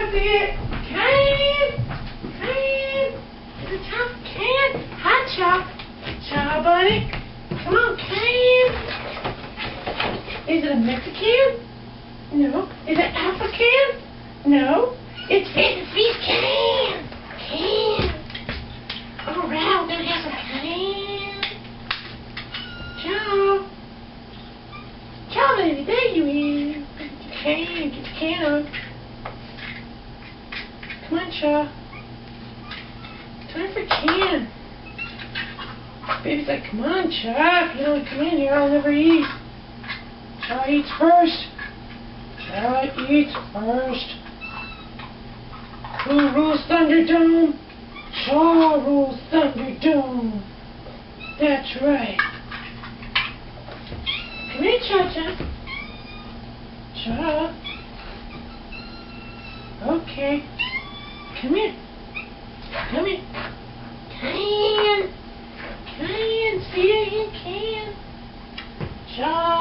That's it. Can. Is it Cha? Can. Hi, Cha. Cha, buddy. Come on, Can. Is it a Mexican? No. Is it African? No. It's Vietnamese. Can. All right, we're gonna have some Can. Cha. Cha, baby, there you is. Can. Get the can on. Come on, Cha. Time for Can. Baby's like, come on, Cha. If you don't come in here, I'll never eat. Cha eats first. Cha eats first. Who rules Thunderdome? Cha rules Thunderdome. That's right. Come here, Cha-Cha. Cha. Okay. Come here. Come here. Can. See you, you can. Cha.